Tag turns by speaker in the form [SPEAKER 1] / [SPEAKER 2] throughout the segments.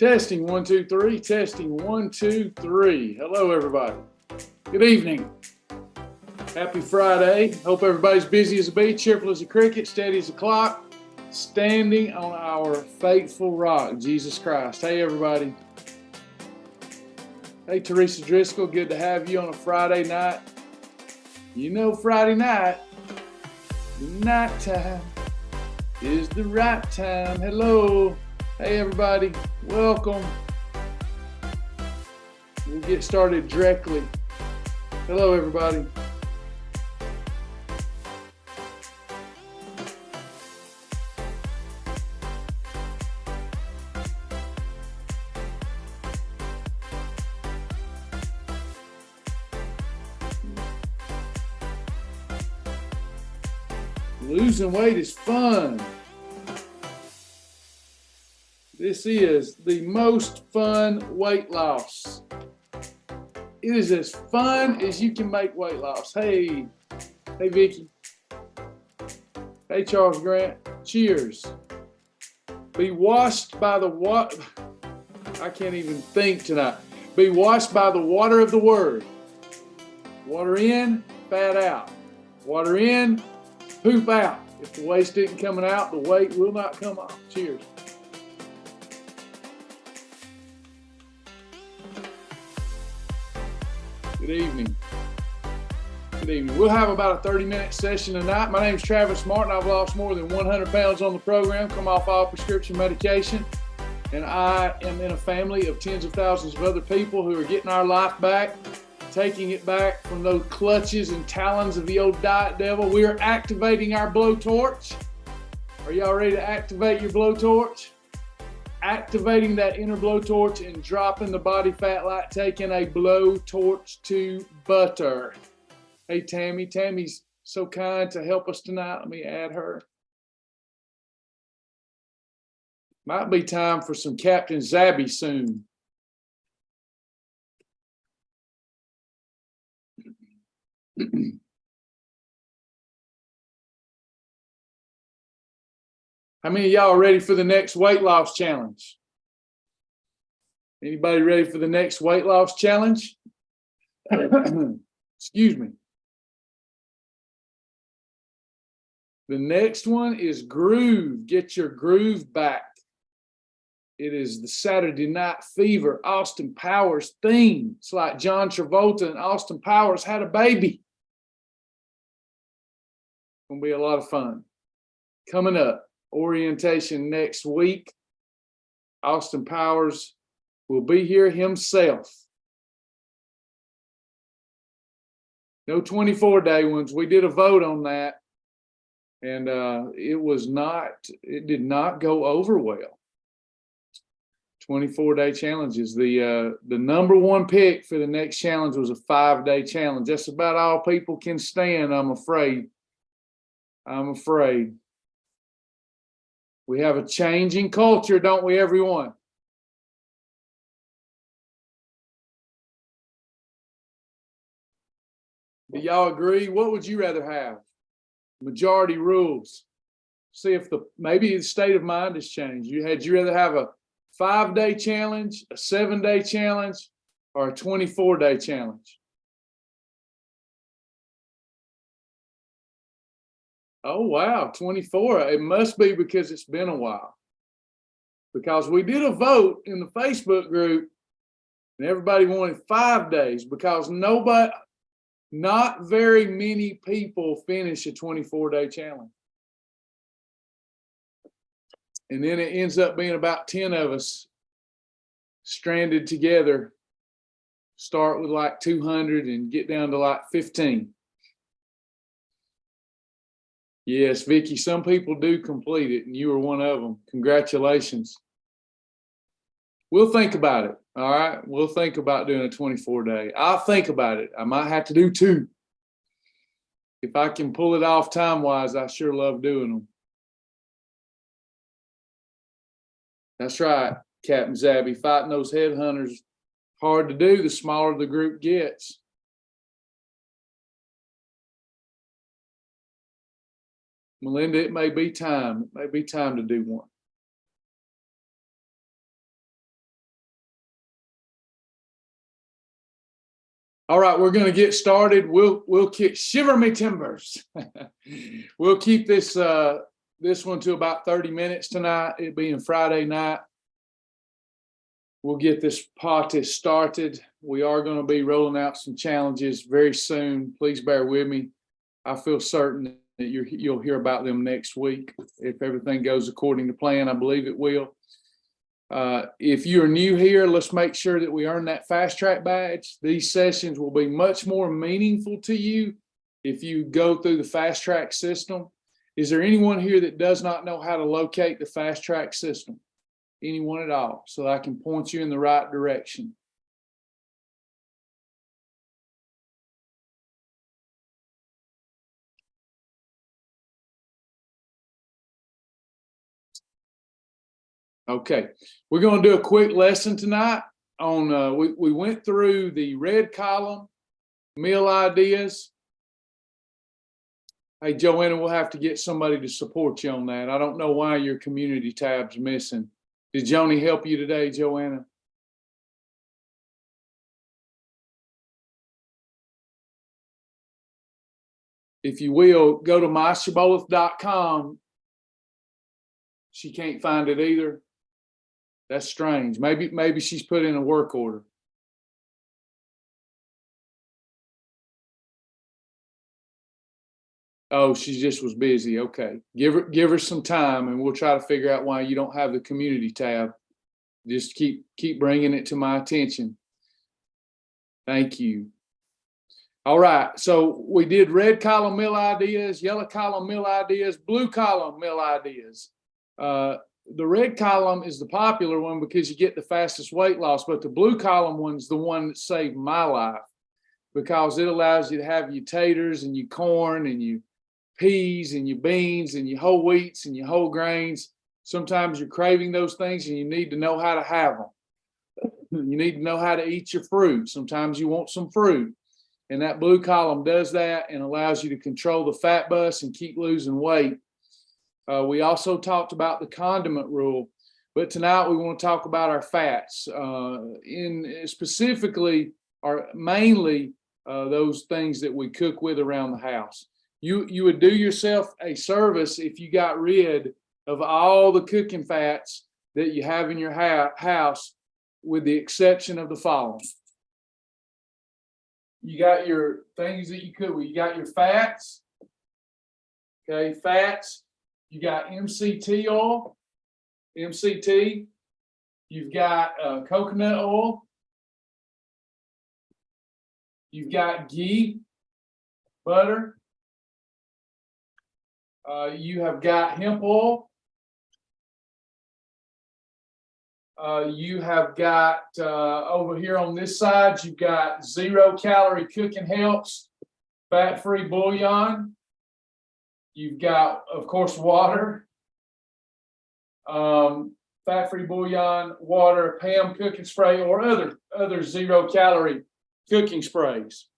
[SPEAKER 1] Testing 1, 2, 3. Testing 1, 2, 3. Hello, everybody. Good evening. Happy Friday. Hope everybody's busy as a bee, cheerful as a cricket, steady as a clock, standing on our faithful rock, Jesus Christ. Hey, everybody. Hey, Teresa Driscoll. Good to have you on a Friday night. You know, Friday night, the night time is the right time. Hello. Hey, everybody. Welcome. We'll get started directly. Hello, everybody. Losing weight is fun. This is the most fun weight loss. It is as fun as you can make weight loss. Hey Vicky. Hey Charles Grant. Cheers. Be washed by the water. I can't even think tonight. Be washed by the water of the word. Water in, fat out. Water in, poop out. If the waste isn't coming out, the weight will not come off. Cheers. Good evening. Good evening. We'll have about a 30-minute session tonight. My name is Travis Martin. I've lost more than 100 pounds on the program, come off all prescription medication, and I am in a family of tens of thousands of other people who are getting our life back, taking it back from those clutches and talons of the old diet devil. We are activating our blowtorch. Are y'all ready to activate your blowtorch? Activating that inner blowtorch and dropping the body fat like taking a blowtorch to butter. Hey, Tammy. Tammy's so kind to help us tonight. Let me add her. Might be time for some Captain Zabby soon. How many of y'all are ready for the next weight loss challenge? Anybody ready for the next weight loss challenge? Excuse me. The next one is groove. Get your groove back. It is the Saturday Night Fever, Austin Powers theme. It's like John Travolta and Austin Powers had a baby. Gonna be a lot of fun. Coming up, orientation next week. Austin Powers will be here himself. No 24-day ones. We did a vote on that, and it did not go over well. 24-day challenges. The number one pick for the next challenge was a 5-day challenge. That's about all people can stand, I'm afraid. We have a changing culture, don't we, everyone? Do y'all agree? What would you rather have? Majority rules. See if maybe the state of mind has changed. Had you rather have a 5-day challenge, a 7-day challenge, or a 24-day challenge? Oh, wow, 24. It must be because it's been a while. Because we did a vote in the Facebook group, and everybody wanted 5 days because not very many people finish a 24-day challenge. And then it ends up being about 10 of us stranded together, start with like 200 and get down to like 15. Yes, Vicky, some people do complete it, and you were one of them. Congratulations. We'll think about it, all right? We'll think about doing a 24-day. I'll think about it. I might have to do 2. If I can pull it off time-wise, I sure love doing them. That's right, Captain Zabby. Fighting those headhunters, hard to do the smaller the group gets. Melinda, it may be time. It may be time to do one. All right, we're going to get started. We'll kick shiver me timbers. We'll keep this one to about 30 minutes tonight. It being Friday night. We'll get this party started. We are going to be rolling out some challenges very soon. Please bear with me. I feel certain that you'll hear about them next week if everything goes according to plan. I believe it will. If you're new here, let's make sure that we earn that fast track badge. These sessions will be much more meaningful to you if you go through the fast track system. Is there anyone here that does not know how to locate the fast track system? Anyone at all? So I can point you in the right direction. Okay, we're going to do a quick lesson tonight on, we went through the red column, meal ideas. Hey, Joanna, we'll have to get somebody to support you on that. I don't know why your community tab's missing. Did Joni help you today, Joanna? If you will, go to myshibboleth.com. She can't find it either. That's strange. Maybe she's put in a work order. Oh, she just was busy. Okay. Give her some time and we'll try to figure out why you don't have the community tab. Just keep bringing it to my attention. Thank you. All right. So we did red column meal ideas, yellow column meal ideas, blue column meal ideas. The red column is the popular one because you get the fastest weight loss, but the blue column one's the one that saved my life because it allows you to have your taters and your corn and your peas and your beans and your whole wheats and your whole grains. Sometimes you're craving those things and you need to know how to have them. You need to know how to eat your fruit. Sometimes you want some fruit. And that blue column does that and allows you to control the fat bus and keep losing weight. We also talked about the condiment rule, but tonight we want to talk about our fats, specifically or mainly those things that we cook with around the house. You would do yourself a service if you got rid of all the cooking fats that you have in your house, with the exception of the following. You got your things that you cook with. You got your fats. Okay, fats. You got MCT oil, MCT. You've got coconut oil. You've got ghee, butter. You have got hemp oil. You have got over here on this side, you've got 0 calorie cooking helps, fat-free bouillon. You've got, of course, water, fat-free bouillon, water, Pam cooking spray, or other 0 calorie cooking sprays.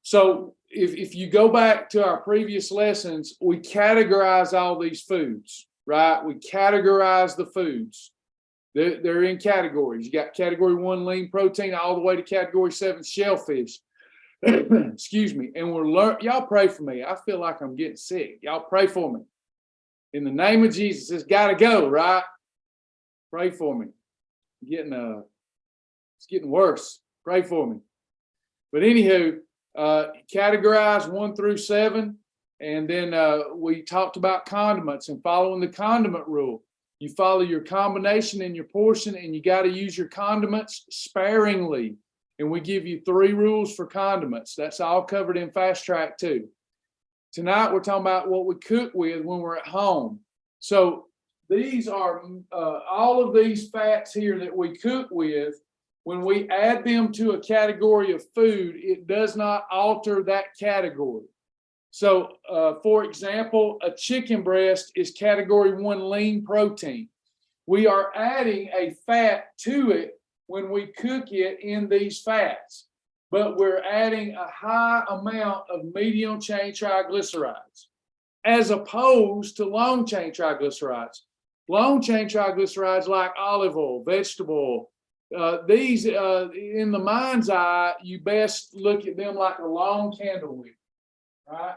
[SPEAKER 1] So if you go back to our previous lessons, we categorize all these foods, right? We categorize the foods. They're in categories. You got category 1 lean protein all the way to category 7 shellfish. Excuse me. And y'all pray for me. I feel like I'm getting sick. Y'all pray for me. In the name of Jesus, it's got to go, right? Pray for me. It's getting worse. Pray for me. But anywho, categorize 1 through 7. And then we talked about condiments and following the condiment rule. You follow your combination and your portion, and you got to use your condiments sparingly. And we give you 3 rules for condiments. That's all covered in Fast Track too. Tonight, we're talking about what we cook with when we're at home. So these are all of these fats here that we cook with. When we add them to a category of food, it does not alter that category. So, for example, a chicken breast is category 1 lean protein. We are adding a fat to it when we cook it in these fats, but we're adding a high amount of medium chain triglycerides as opposed to long chain triglycerides. Long chain triglycerides like olive oil, vegetable oil, These, in the mind's eye, you best look at them like a long candle wick, right?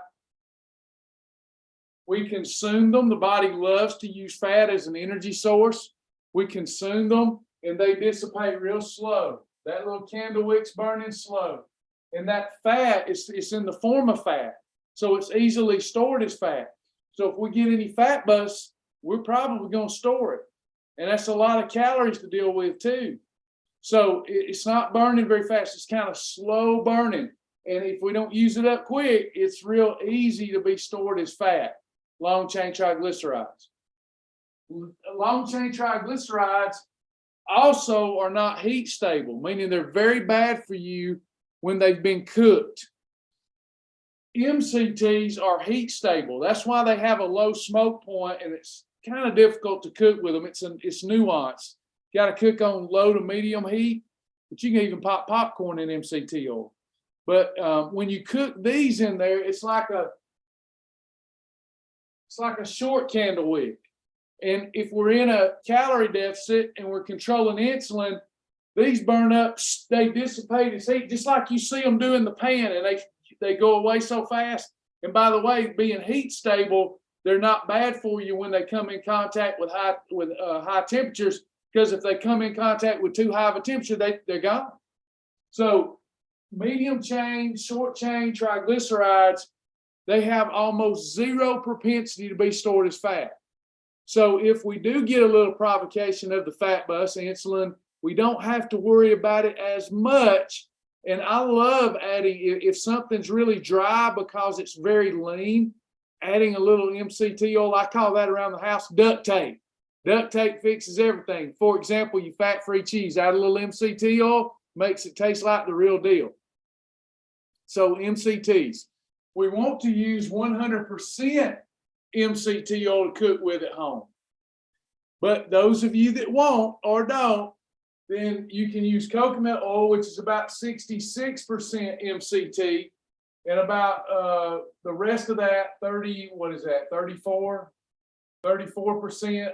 [SPEAKER 1] We consume them. The body loves to use fat as an energy source. We consume them and they dissipate real slow. That little candle wick's burning slow. And that fat is in the form of fat. So it's easily stored as fat. So if we get any fat bust, we're probably going to store it. And that's a lot of calories to deal with too. So it's not burning very fast. It's kind of slow burning. And if we don't use it up quick, it's real easy to be stored as fat. Long chain triglycerides. Long chain triglycerides also are not heat stable, meaning they're very bad for you when they've been cooked. MCTs are heat stable. That's why they have a low smoke point, and it's kind of difficult to cook with them. It's nuanced. You got to cook on low to medium heat, but you can even pop popcorn in MCT oil. But when you cook these in there, it's like a short candle wick. And if we're in a calorie deficit and we're controlling insulin, these burn up, they dissipate as heat, just like you see them do in the pan, and they go away so fast. And by the way, being heat stable, they're not bad for you when they come in contact with high temperatures, because if they come in contact with too high of a temperature, they're gone. So medium chain, short chain triglycerides, they have almost zero propensity to be stored as fat. So if we do get a little provocation of the fat bust, insulin, we don't have to worry about it as much. And I love adding, if something's really dry because it's very lean, adding a little MCT oil. I call that around the house duct tape. Duct tape fixes everything. For example, you fat-free cheese, add a little MCT oil, makes it taste like the real deal. So MCTs. We want to use 100% MCT oil to cook with at home. But those of you that won't or don't, then you can use coconut oil, which is about 66% MCT, and about the rest of that, 34%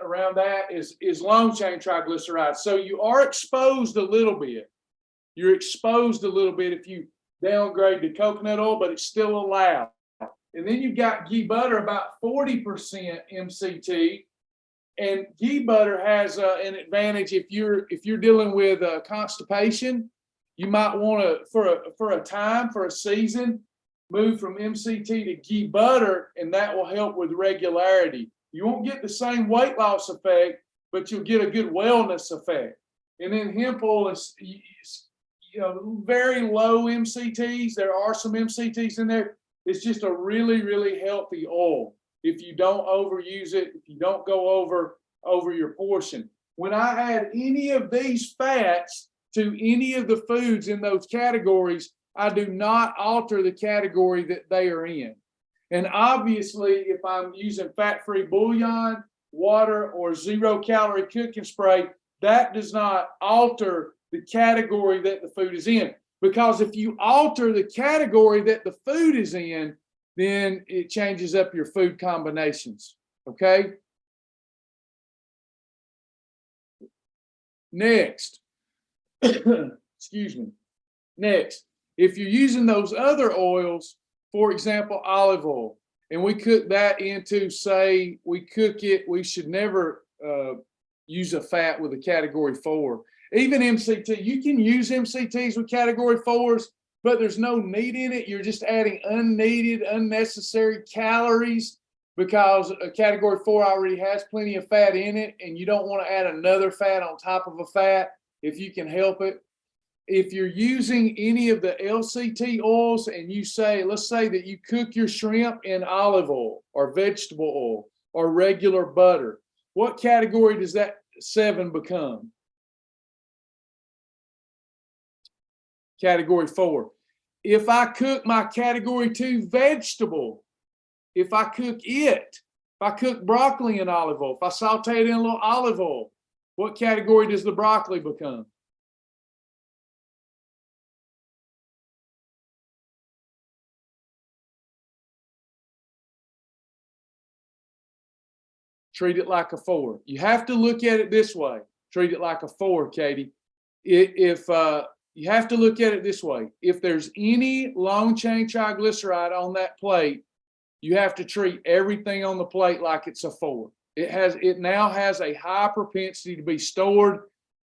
[SPEAKER 1] around that is long chain triglycerides. So you are exposed a little bit. You're exposed a little bit if you downgrade to coconut oil, but it's still allowed. And then you've got ghee butter, about 40% MCT. And ghee butter has an advantage if you're dealing with constipation. You might want to, for a season, move from MCT to ghee butter, and that will help with regularity. You won't get the same weight loss effect, but you'll get a good wellness effect. And then hemp oil is very low MCTs. There are some MCTs in there. It's just a really, really healthy oil if you don't overuse it, if you don't go over your portion. When I add any of these fats to any of the foods in those categories, I do not alter the category that they are in. And obviously, if I'm using fat-free bouillon, water, or zero-calorie cooking spray, that does not alter the category that the food is in. Because if you alter the category that the food is in, then it changes up your food combinations, okay? Next, excuse me. Next, if you're using those other oils, for example, olive oil, and we cook that into, say, we should never use a fat with a category 4. Even MCT, you can use MCTs with category 4s, but there's no need in it. You're just adding unneeded, unnecessary calories because a category 4 already has plenty of fat in it, and you don't want to add another fat on top of a fat if you can help it. If you're using any of the LCT oils and let's say that you cook your shrimp in olive oil or vegetable oil or regular butter, what category does that 7 become? Category 4. If I cook my category 2 vegetable, if I cook broccoli in olive oil, if I saute it in a little olive oil, what category does the broccoli become? Treat it like a 4. You have to look at it this way. Treat it like a 4, Katie. If you have to look at it this way, if there's any long chain triglyceride on that plate, you have to treat everything on the plate like it's a 4. It now has a high propensity to be stored,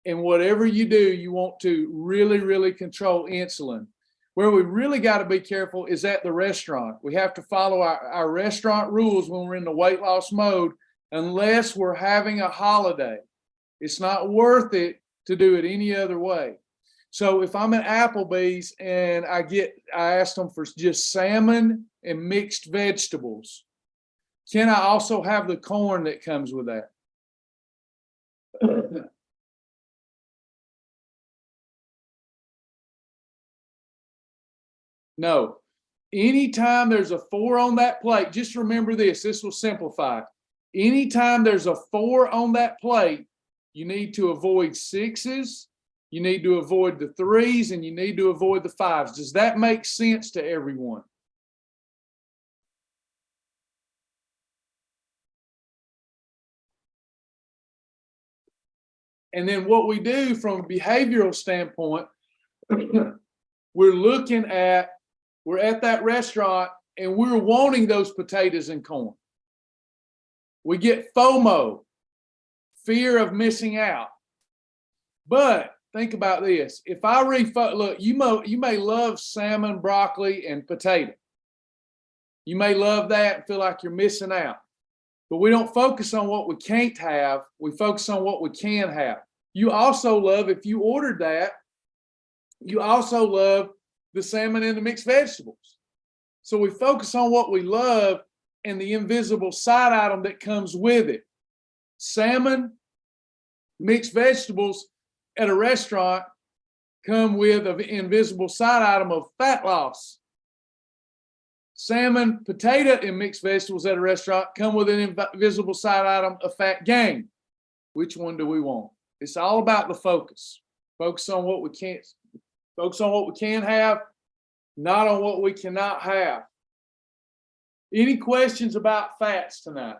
[SPEAKER 1] and whatever you do, you want to really, really control insulin. Where we really got to be careful is at the restaurant. We have to follow our restaurant rules when we're in the weight loss mode, unless we're having a holiday. It's not worth it to do it any other way. So if I'm at Applebee's and I asked them for just salmon and mixed vegetables, can I also have the corn that comes with that? No. Anytime there's a 4 on that plate, just remember this will simplify it. Anytime there's a 4 on that plate, you need to avoid 6s, you need to avoid the 3s, and you need to avoid the 5s. Does that make sense to everyone? And then what we do from a behavioral standpoint, we're at that restaurant and we're wanting those potatoes and corn. We get FOMO, fear of missing out. But think about this. If I look, you may love salmon, broccoli, and potato. You may love that and feel like you're missing out. But we don't focus on what we can't have. We focus on what we can have. You also love, if you ordered that, you also love the salmon and the mixed vegetables. So we focus on what we love and the invisible side item that comes with it. Salmon, mixed vegetables at a restaurant come with an invisible side item of fat loss. Salmon, potato, and mixed vegetables at a restaurant come with an invisible side item of fat gain. Which one do we want? It's all about the focus. Focus on what we can't. Focus on what we can have, not on what we cannot have. Any questions about fats tonight?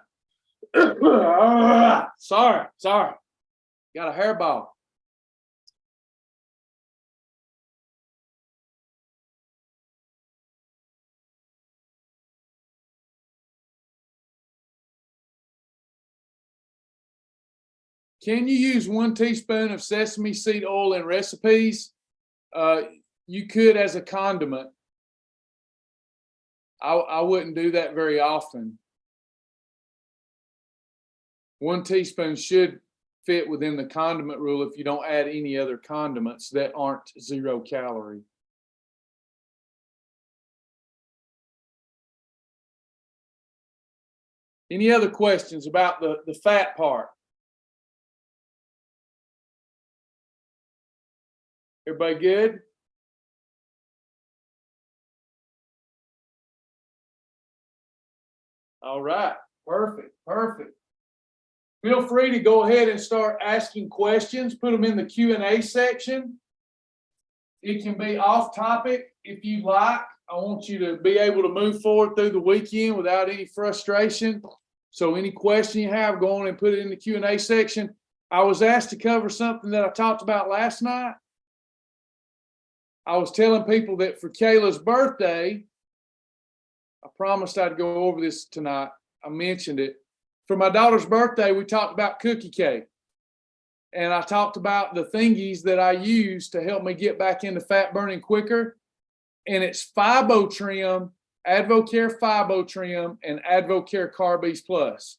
[SPEAKER 1] Sorry. Got a hairball. Can you use 1 teaspoon of sesame seed oil in recipes? You could as a condiment. I wouldn't do that very often. 1 teaspoon should fit within the condiment rule if you don't add any other condiments that aren't 0 calorie. Any other questions about the fat part? Everybody good? All right, perfect. Feel free to go ahead and start asking questions. Put them in the Q&A section. It can be off topic if you like. I want you to be able to move forward through the weekend without any frustration. So any question you have, go on and put it in the Q&A section. I was asked to cover something that I talked about last night. I was telling people that for Kayla's birthday, I promised I'd go over this tonight. I mentioned it. For my daughter's birthday, we talked about cookie cake. And I talked about the thingies that I use to help me get back into fat burning quicker. And it's Fibotrim, Advocare Fibotrim, and Advocare Carbes Plus.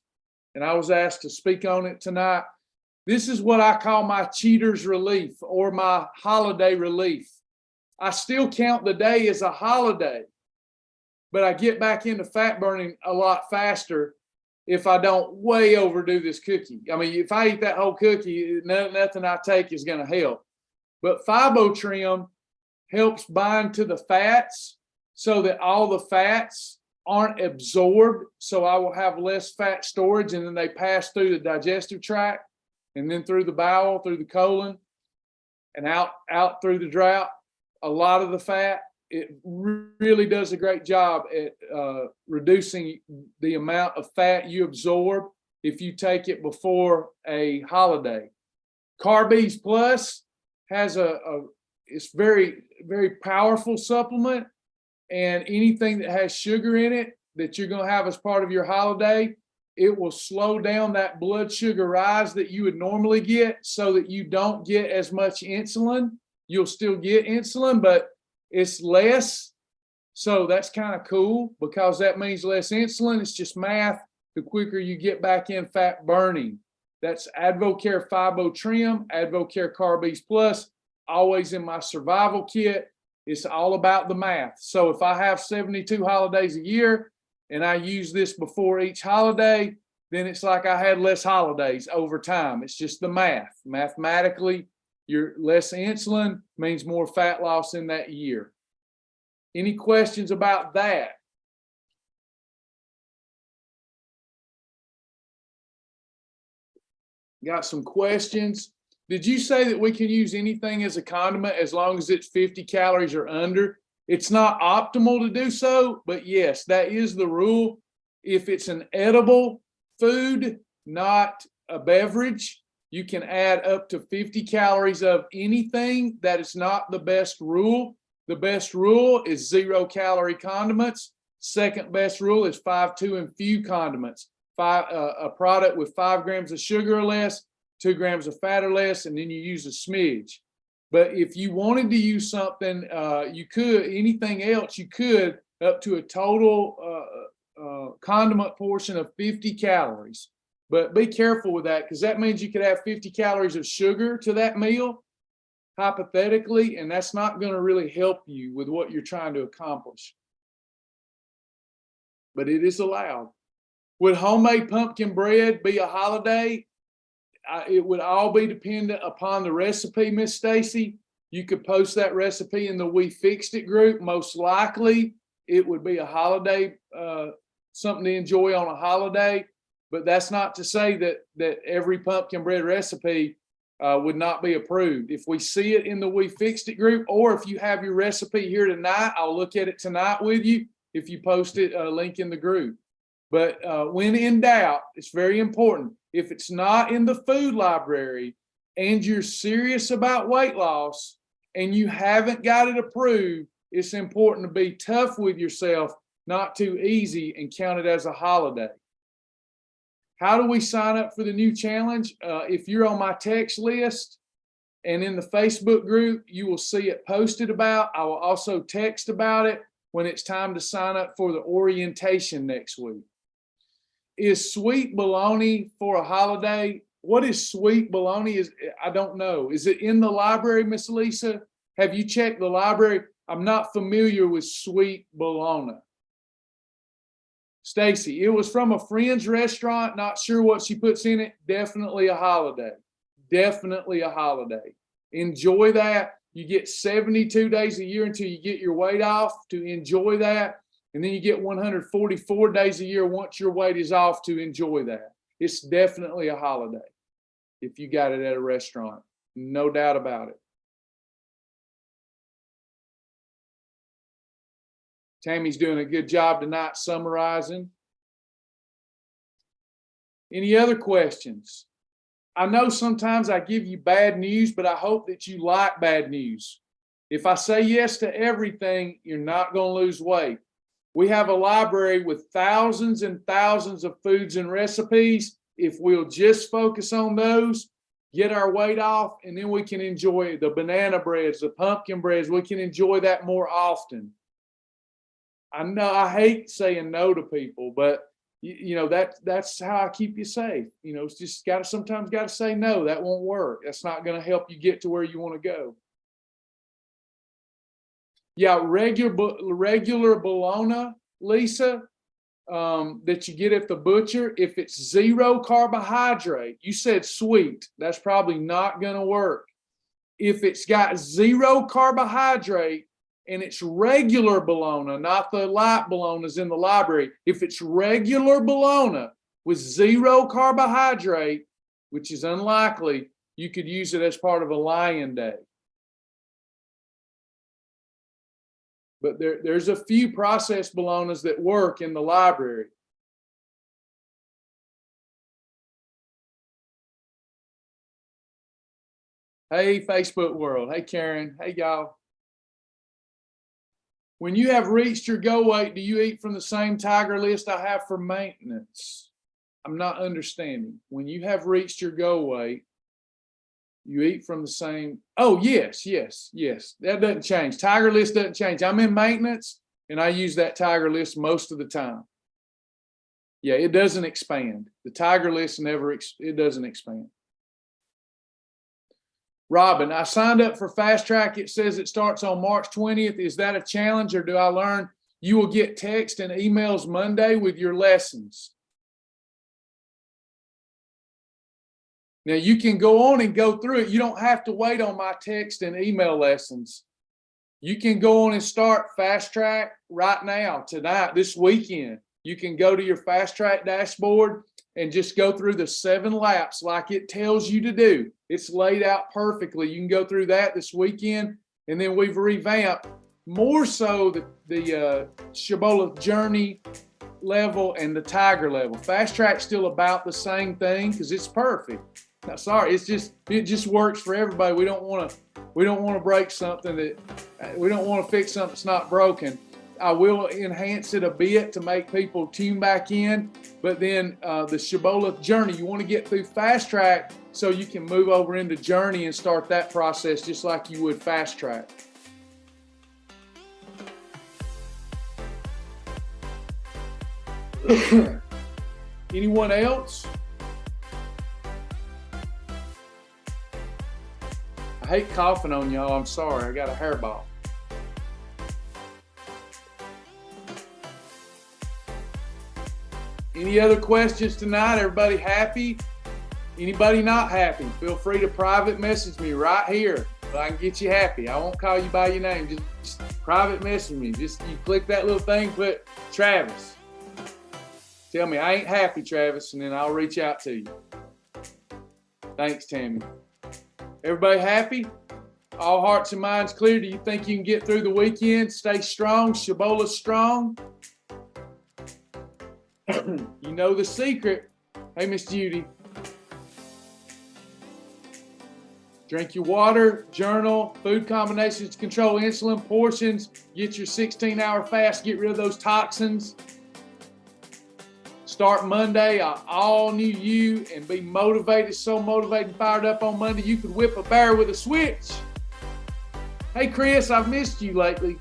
[SPEAKER 1] And I was asked to speak on it tonight. This is what I call my cheater's relief or my holiday relief. I still count the day as a holiday, but I get back into fat burning a lot faster if I don't way overdo this cookie. I mean, if I eat that whole cookie, nothing I take is going to help. But Fibotrim helps bind to the fats so that all the fats aren't absorbed. So I will have less fat storage, and then they pass through the digestive tract and then through the bowel, through the colon, and out through the drought. A lot of the fat, it really does a great job at reducing the amount of fat you absorb if you take it before a holiday. Carbes Plus has it's very, very powerful supplement, and anything that has sugar in it that you're going to have as part of your holiday, it will slow down that blood sugar rise that you would normally get so that you don't get as much insulin. You'll still get insulin, but it's less. So that's kind of cool because that means less insulin. It's just math. The quicker you get back in fat burning. That's AdvoCare Fibo Trim, AdvoCare Carbes Plus, always in my survival kit. It's all about the math. So if I have 72 holidays a year and I use this before each holiday, then it's like I had less holidays over time. It's just the math. Mathematically, your less insulin means more fat loss in that year. Any questions about that? Got some questions. Did you say that we can use anything as a condiment as long as it's 50 calories or under? It's not optimal to do so, but yes, that is the rule. If it's an edible food, not a beverage, you can add up to 50 calories of anything. That is not the best rule. The best rule is 0 calorie condiments. Second best rule is 5-2 and few condiments. A product with 5 grams of sugar or less, 2 grams of fat or less, and then you use a smidge. But if you wanted to use something, you could, anything else, you could up to a total condiment portion of 50 calories. But be careful with that because that means you could have 50 calories of sugar to that meal, hypothetically, and that's not going to really help you with what you're trying to accomplish. But it is allowed. Would homemade pumpkin bread be a holiday? It would all be dependent upon the recipe, Miss Stacy. You could post that recipe in the We Fixed It group. Most likely, it would be a holiday, something to enjoy on a holiday. But that's not to say that every pumpkin bread recipe would not be approved. If we see it in the We Fixed It group, or if you have your recipe here tonight, I'll look at it tonight with you if you post it, link in the group. But when in doubt, it's very important. If it's not in the food library and you're serious about weight loss and you haven't got it approved, it's important to be tough with yourself, not too easy, and count it as a holiday. How do we sign up for the new challenge? If you're on my text list and in the Facebook group, you will see it posted about. I will also text about it when it's time to sign up for the orientation next week. Is sweet bologna for a holiday? What is sweet bologna? I don't know. Is it in the library, Miss Lisa? Have you checked the library? I'm not familiar with sweet bologna. Stacy, it was from a friend's restaurant. Not sure what she puts in it. Definitely a holiday. Definitely a holiday. Enjoy that. You get 72 days a year until you get your weight off to enjoy that. And then you get 144 days a year once your weight is off to enjoy that. It's definitely a holiday if you got it at a restaurant. No doubt about it. Tammy's doing a good job tonight summarizing. Any other questions? I know sometimes I give you bad news, but I hope that you like bad news. If I say yes to everything, you're not going to lose weight. We have a library with thousands and thousands of foods and recipes. If we'll just focus on those, get our weight off, and then we can enjoy the banana breads, the pumpkin breads. We can enjoy that more often. I know I hate saying no to people, but you know that's how I keep you safe. You know, it's just sometimes got to say no. That won't work. That's not going to help you get to where you want to go. Yeah, regular bologna, Lisa, that you get at the butcher, if it's 0 carbohydrate, you said sweet, that's probably not going to work. If it's got 0 carbohydrate and it's regular bologna, not the light bolognas in the library, if it's regular bologna with 0 carbohydrate, which is unlikely, you could use it as part of a Lion Day. But there's a few processed bolognas that work in the library. Hey, Facebook world. Hey, Karen. Hey, y'all. When you have reached your goal weight, do you eat from the same Tiger list I have for maintenance? I'm not understanding. When you have reached your goal weight, you eat from the same. Oh, yes. That doesn't change. Tiger list doesn't change. I'm in maintenance and I use that Tiger list most of the time. Yeah, it doesn't expand. The Tiger list it doesn't expand. Robin, I signed up for Fast Track. It says it starts on March 20th. Is that a challenge or do I learn? You will get text and emails Monday with your lessons. Now you can go on and go through it. You don't have to wait on my text and email lessons. You can go on and start Fast Track right now, tonight, this weekend. You can go to your Fast Track dashboard and just go through the 7 laps like it tells you to do. It's laid out perfectly. You can go through that this weekend, and then we've revamped more so the Shibboleth journey level and the Tiger level. Fast Track's still about the same thing because it's perfect. Now, sorry, it just works for everybody. We don't want to break something we don't want to fix something that's not broken. I will enhance it a bit to make people tune back in, but then the Shibboleth journey, you want to get through Fast Track so you can move over into journey and start that process just like you would Fast Track. Anyone else? I hate coughing on y'all. I'm sorry. I got a hairball. Any other questions tonight? Everybody happy? Anybody not happy? Feel free to private message me right here so I can get you happy. I won't call you by your name. Just private message me. Just you click that little thing, put Travis. Tell me I ain't happy, Travis, and then I'll reach out to you. Thanks, Tammy. Everybody happy? All hearts and minds clear? Do you think you can get through the weekend? Stay strong. Shibboleth strong. You know the secret. Hey, Miss Judy. Drink your water, journal, food combinations, control insulin portions, get your 16-hour fast, get rid of those toxins. Start Monday, all new you, and be motivated, so motivated and fired up on Monday, you could whip a bear with a switch. Hey, Chris, I've missed you lately.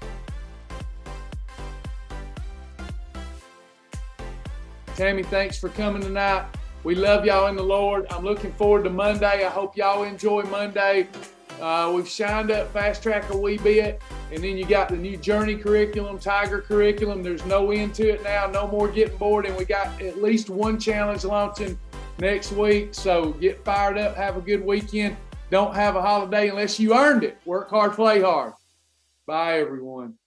[SPEAKER 1] Tammy, thanks for coming tonight. We love y'all in the Lord. I'm looking forward to Monday. I hope y'all enjoy Monday. We've shined up Fast Track a wee bit, and then you got the new Journey curriculum, Tiger curriculum. There's no end to it now, no more getting bored, and we got at least one challenge launching next week. So get fired up, have a good weekend. Don't have a holiday unless you earned it. Work hard, play hard. Bye, everyone.